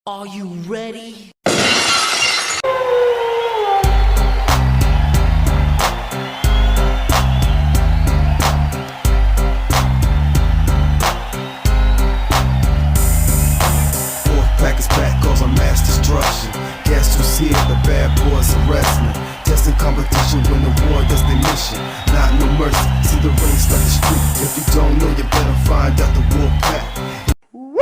Are you ready? Pack is back, cause I'm mass destruction. Guess who's here? The bad boys of wrestling. Testing competition when the war does their mission. Not no mercy, see the ring start the street. If you don't know, you better find out the wolf pack. Woo!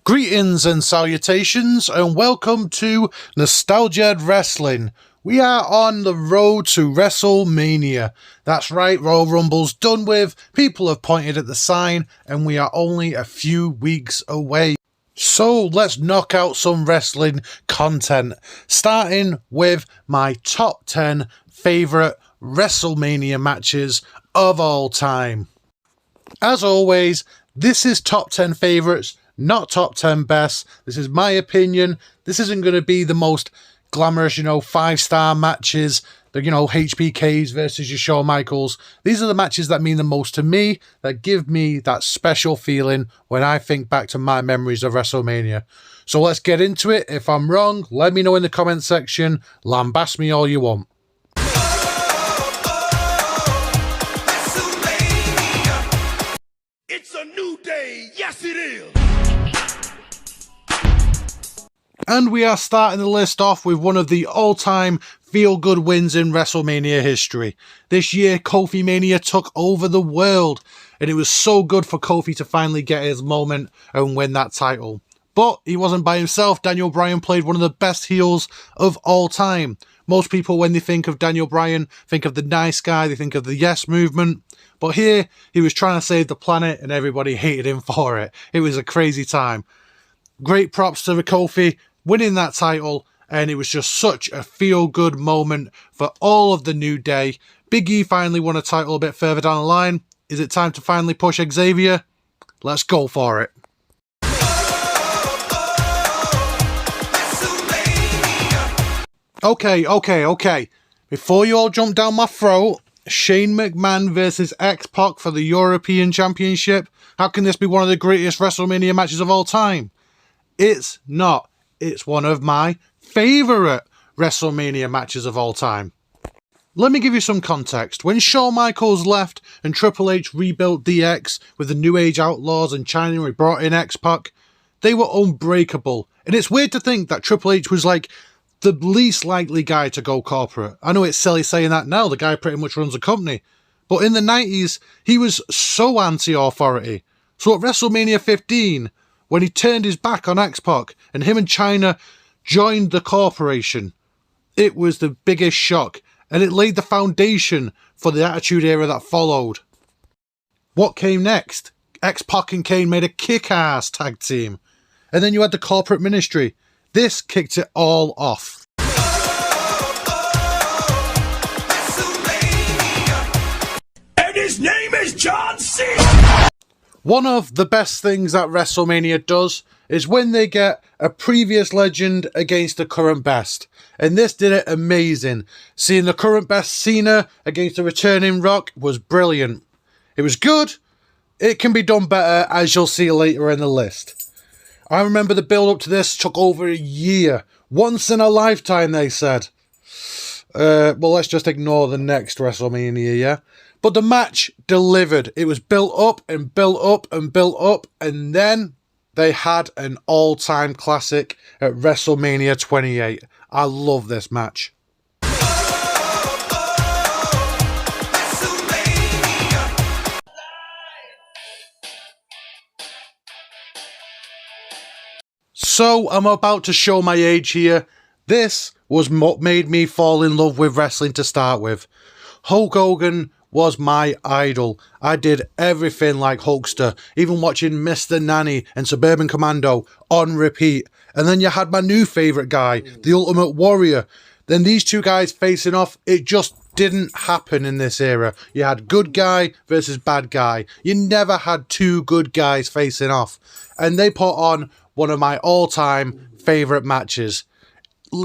Greetings and salutations, and welcome to Nostal-Ged Wrestling. We are on the road to Wrestlemania. That's right, Royal Rumble's done with, people have pointed at the sign, and we are only a few weeks away. So let's knock out some wrestling content, starting with my top 10 favourite WrestleMania matches of all time. As always, this is top 10 favourites, not top 10 best. This is my opinion. This isn't going to be the most glamorous, 5-star matches, the, HBKs versus your Shawn Michaels. These are the matches that mean the most to me, that give me that special feeling when I think back to my memories of WrestleMania. So let's get into it. If I'm wrong, let me know in the comment section. Lambast me all you want. It's a new day, yes it is! And we are starting the list off with one of the all-time feel-good wins in WrestleMania history. This year, Kofi Mania took over the world, and it was so good for Kofi to finally get his moment and win that title. But he wasn't by himself. Bryan played one of the best heels of all time. Most people, when they think of Bryan, think of the nice guy, they think of the yes movement. But here, he was trying to save the planet, and everybody hated him for it. It was a crazy time. Great props to Kofi winning that title, and it was just such a feel-good moment for all of the New Day. Big E finally won a title a bit further down the line. Is it time to finally push Xavier? Let's go for it. Okay. Before you all jump down my throat, Shane McMahon versus XPac for the European Championship. How can this be one of the greatest WrestleMania matches of all time? It's not. It's one of my favourite WrestleMania matches of all time. Let me give you some context. When Shawn Michaels left and Triple H rebuilt DX with the New Age Outlaws and China, we brought in X-Pac, they were unbreakable. And it's weird to think that Triple H was like the least likely guy to go corporate. I know it's silly saying that now, the guy pretty much runs the company. But in the 90s, he was so anti-authority. So at WrestleMania 15, when he turned his back on X-Pac and him and China joined the corporation, it was the biggest shock, and it laid the foundation for the Attitude Era that followed. What came next? X-Pac and Kane made a kick-ass tag team. And then you had the corporate ministry. This kicked it all off. And his name is John Cena! One of the best things that WrestleMania does is when they get a previous legend against the current best. And this did it amazing. Seeing the current best Cena against the returning Rock was brilliant. It was good. It can be done better, as you'll see later in the list. I remember the build up to this took over a year. Once in a lifetime, they said. Well, let's just ignore the next WrestleMania, yeah? But the match delivered. It was built up and built up and built up. And then they had an all-time classic at WrestleMania 28. I love this match. So I'm about to show my age here. This was what made me fall in love with wrestling to start with. Hulk Hogan was my idol. I did everything like Hulkster, even watching Mr. Nanny and Suburban Commando on repeat. And then you had my new favourite guy, the Ultimate Warrior. Then these two guys facing off, it just didn't happen in this era. You had good guy versus bad guy. You never had two good guys facing off. And they put on one of my all-time favourite matches.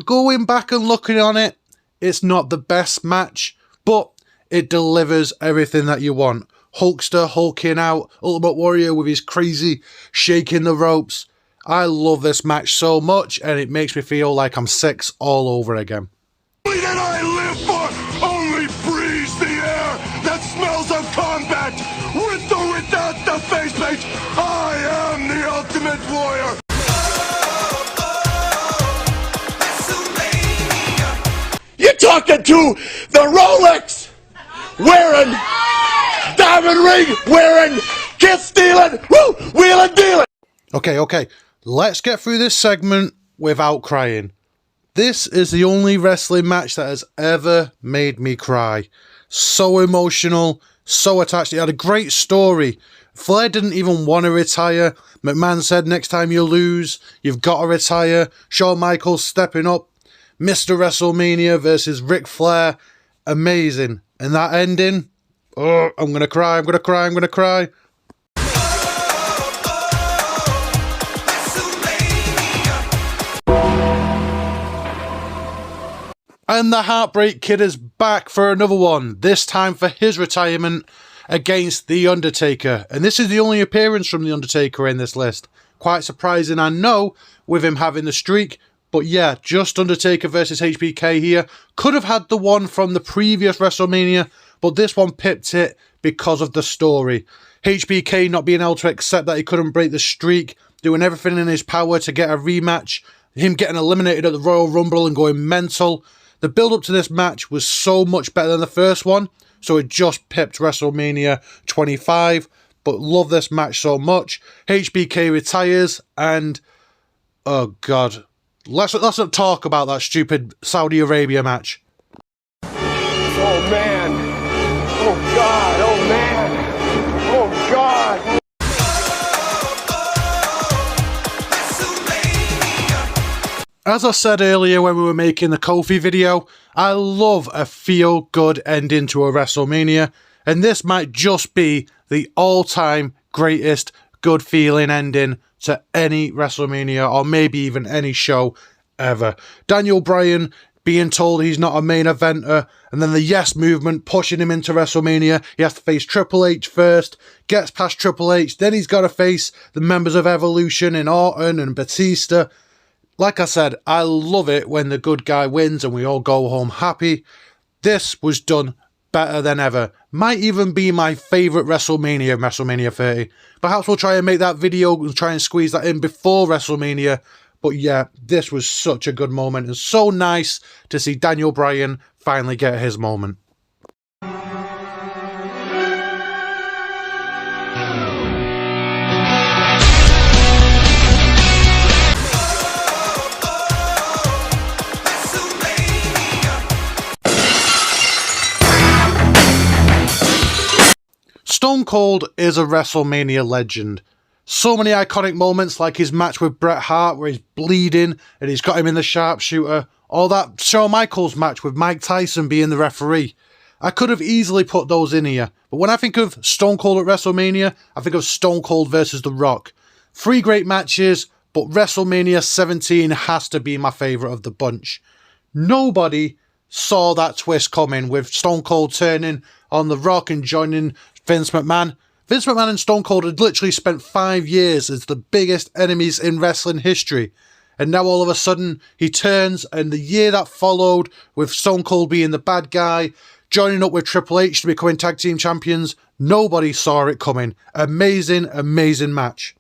Going back and looking on it, it's not the best match, but it delivers everything that you want. Hulkster hulking out, Ultimate Warrior with his crazy shaking the ropes. I love this match so much, and it makes me feel like I'm 6 all over again. That I live for only breathes the air that smells of combat. With or without the faceplate, I am the ultimate warrior. You're talking to the Rolex wearing, diamond ring wearing, kiss stealing, woo, wheeling dealing. Okay, let's get through this segment without crying. This is the only wrestling match that has ever made me cry. So emotional, so attached. It had a great story. Flair didn't even want to retire. McMahon said, next time you lose, you've got to retire. Shawn Michaels stepping up. Mr. WrestleMania versus Ric Flair. Amazing. And that ending, oh, I'm going to cry, I'm going to cry, I'm going to cry. And the Heartbreak Kid is back for another one, this time for his retirement against The Undertaker. And this is the only appearance from The Undertaker in this list. Quite surprising, I know, with him having the streak. But yeah, just Undertaker versus HBK here. Could have had the one from the previous WrestleMania, but this one pipped it because of the story. HBK not being able to accept that he couldn't break the streak, doing everything in his power to get a rematch, him getting eliminated at the Royal Rumble and going mental. The build-up to this match was so much better than the first one, so it just pipped WrestleMania 25. But love this match so much. HBK retires, and oh god, let's not talk about that stupid Saudi Arabia match. Oh man, oh god, oh man, oh god. As I said earlier when we were making the Kofi video, I love a feel-good ending to a WrestleMania, and this might just be the all-time greatest good feeling ending to any WrestleMania, or maybe even any show ever. Daniel Bryan being told he's not a main eventer, and then the Yes movement pushing him into WrestleMania. He has to face Triple H first, gets past Triple H, then he's got to face the members of Evolution in Orton and Batista. Like I said, I love it when the good guy wins and we all go home happy. This was done better than ever. Might even be my favourite WrestleMania, WrestleMania 30. Perhaps we'll try and make that video and try and squeeze that in before WrestleMania. But yeah, this was such a good moment and so nice to see Daniel Bryan finally get his moment. Stone Cold is a WrestleMania legend. So many iconic moments like his match with Bret Hart where he's bleeding and he's got him in the sharpshooter, or that Shawn Michaels match with Mike Tyson being the referee. I could have easily put those in here, but when I think of Stone Cold at WrestleMania, I think of Stone Cold versus The Rock. 3 great matches, but WrestleMania 17 has to be my favourite of the bunch. Nobody saw that twist coming with Stone Cold turning on The Rock and joining Vince McMahon. Vince McMahon and Stone Cold had literally spent 5 years as the biggest enemies in wrestling history. And now all of a sudden he turns, and the year that followed with Stone Cold being the bad guy, joining up with Triple H to becoming tag team champions, nobody saw it coming. Amazing, amazing match.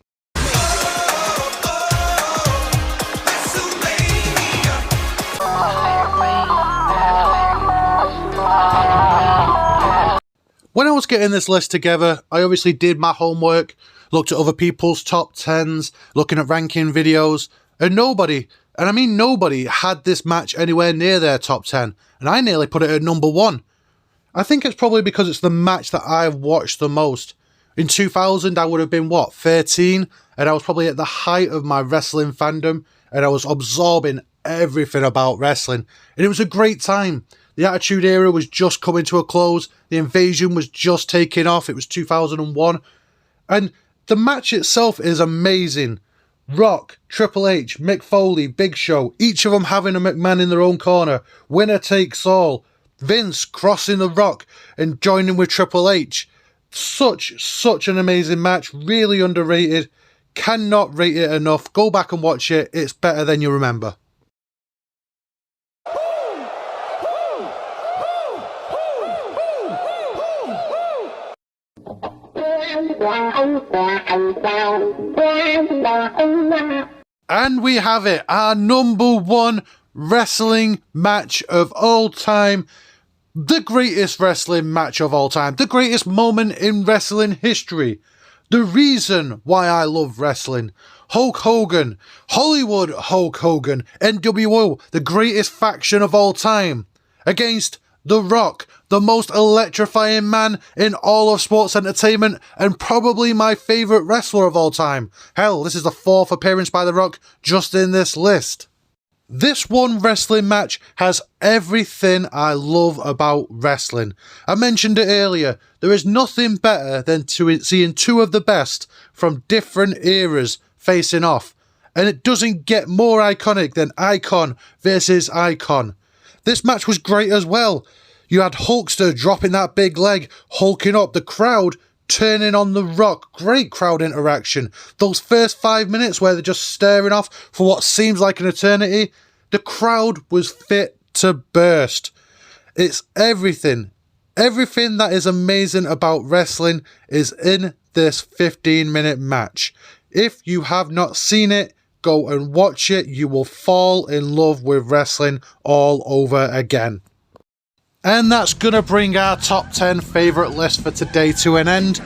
When I was getting this list together, I obviously did my homework, looked at other people's top 10s, looking at ranking videos, and nobody, and I mean nobody, had this match anywhere near their top 10, and I nearly put it at number 1. I think it's probably because it's the match that I've watched the most. In 2000, I would have been, 13? And I was probably at the height of my wrestling fandom, and I was absorbing everything about wrestling, and it was a great time. The Attitude Era was just coming to a close. The Invasion was just taking off. It was 2001. And the match itself is amazing. Rock, Triple H, Mick Foley, Big Show, each of them having a McMahon in their own corner. Winner takes all. Vince crossing the Rock and joining with Triple H. Such an amazing match. Really underrated. Cannot rate it enough. Go back and watch it. It's better than you remember. And we have it, our number one wrestling match of all time. The greatest wrestling match of all time. The greatest moment in wrestling history. The reason why I love wrestling. Hulk Hogan. Hollywood Hulk Hogan. NWO. The greatest faction of all time. Against The Rock. The most electrifying man in all of sports entertainment. And probably my favourite wrestler of all time. Hell, this is the 4th appearance by The Rock just in this list. This one wrestling match has everything I love about wrestling. I mentioned it earlier, there is nothing better than seeing two of the best from different eras facing off. And it doesn't get more iconic than icon versus icon. This match was great as well. You had Hulkster dropping that big leg, hulking up, the crowd turning on The Rock. Great crowd interaction. Those first 5 minutes where they're just staring off for what seems like an eternity, the crowd was fit to burst. It's everything. Everything that is amazing about wrestling is in this 15-minute match. If you have not seen it, go and watch it. You will fall in love with wrestling all over again. And that's going to bring our top 10 favourite list for today to an end.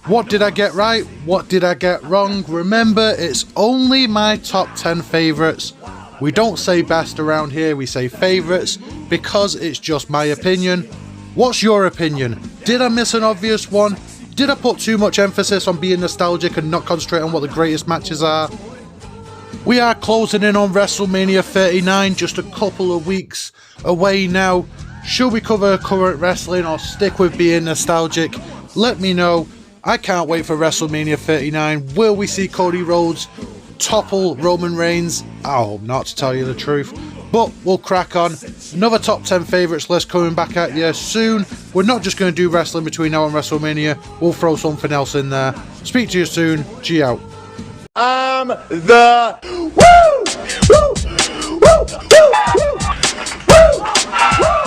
What did I get right? What did I get wrong? Remember, it's only my top 10 favourites. We don't say best around here, we say favourites, because it's just my opinion. What's your opinion? Did I miss an obvious one? Did I put too much emphasis on being nostalgic and not concentrate on what the greatest matches are? We are closing in on WrestleMania 39, just a couple of weeks away now. Should we cover current wrestling or stick with being nostalgic? Let me know. I can't wait for WrestleMania 39. Will we see Cody Rhodes topple Roman Reigns? I hope not, to tell you the truth. But we'll crack on. Another top 10 favourites list coming back at you soon. We're not just going to do wrestling between now and WrestleMania. We'll throw something else in there. Speak to you soon. G out. I'm the woo! Woo! Woo! Woo! Woo! Woo!